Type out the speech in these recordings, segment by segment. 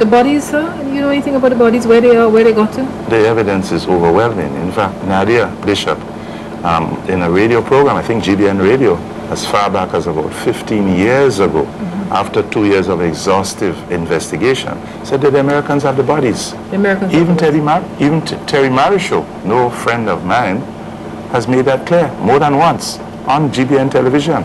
The bodies, sir? You know anything about the bodies, where they are, where they got to? The evidence is overwhelming. In fact, Nadia Bishop, in a radio program, I think GBN Radio, as far back as about 15 years ago, after 2 years of exhaustive investigation, said that the Americans have the bodies. The Americans Even Terry Marichaud, no friend of mine, has made that clear more than once on GBN television.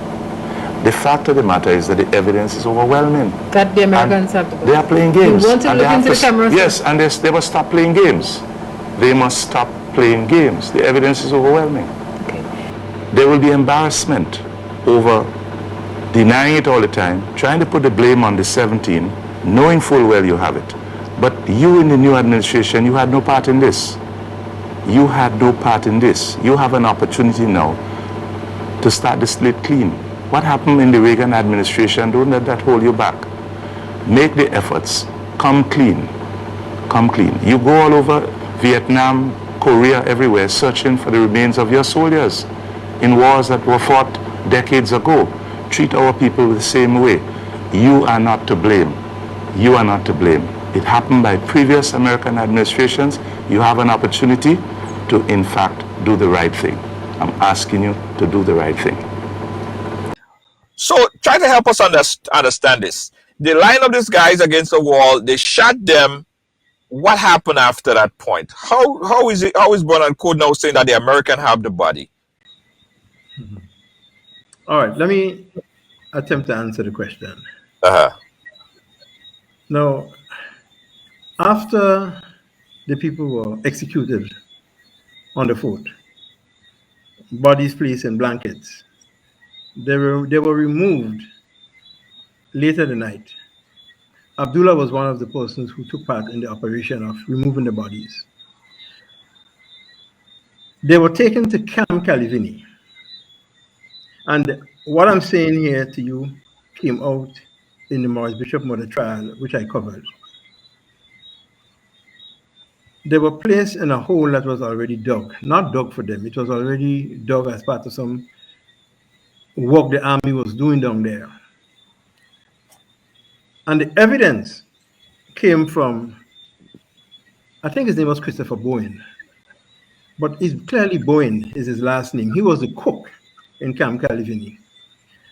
The fact of the matter is that the evidence is overwhelming. That the Americans have the bodies. They are playing games. You want to look into the camera? Yes, and they must stop playing games. They must stop playing games. The evidence is overwhelming. Okay. There will be embarrassment over denying it all the time, trying to put the blame on the 17, knowing full well you have it. But you in the new administration, you had no part in this. You had no part in this. You have an opportunity now to start the slate clean. What happened in the Reagan administration, don't let that hold you back. Make the efforts. Come clean. Come clean. You go all over Vietnam, Korea, everywhere, searching for the remains of your soldiers in wars that were fought decades ago. Treat our people the same way. You are not to blame. You are not to blame. It happened by previous American administrations. You have an opportunity to, in fact, do the right thing. I'm asking you to do the right thing. So try to help us understand this. They line up these guys against the wall. They shot them. What happened after that point? How is Bernard Code now saying that the American have the body? All right, let me attempt to answer the question. Now, after the people were executed on the fort, bodies placed in blankets, they were removed later the night. Abdullah was one of the persons who took part in the operation of removing the bodies. They were taken to Camp Calivini. And what I'm saying here to you came out in the Maurice Bishop murder trial, which I covered. They were placed in a hole that was already dug, not dug for them. It was already dug as part of some work the army was doing down there. And the evidence came from, I think his name was Christopher Bowen, but it's clearly Bowen is his last name. He was the cook in Camp Calivini.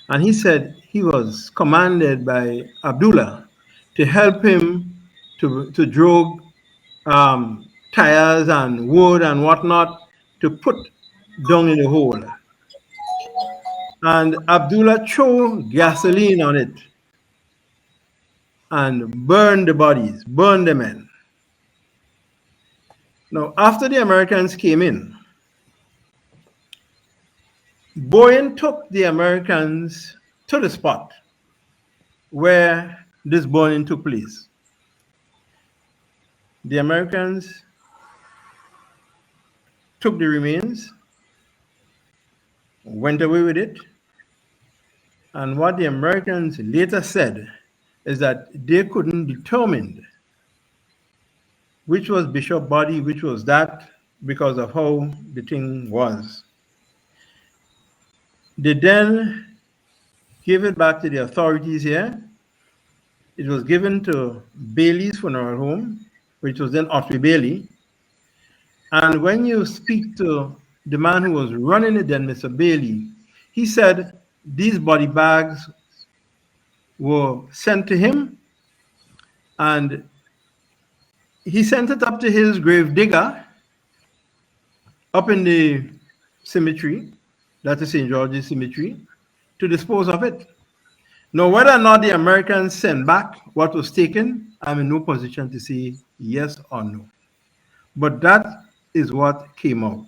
And he said he was commanded by Abdullah to help him to drug tires and wood and whatnot to put down in the hole. And Abdullah threw gasoline on it and burned the bodies, burned the men. Now, after the Americans came in, Bowen took the Americans to the spot where this burning took place. The Americans took the remains, went away with it, and what the Americans later said is that they couldn't determine which was Bishop's body, which was that, because of how the thing was. They then gave it back to the authorities here. It was given to Bailey's funeral home, which was then Otway Bailey. And when you speak to the man who was running it then, Mr. Bailey, he said these body bags were sent to him, and he sent it up to his grave digger up in the cemetery, that is St. George's Cemetery, to dispose of it. Now, whether or not the Americans sent back what was taken, I'm in no position to say yes or no. But that is what came out.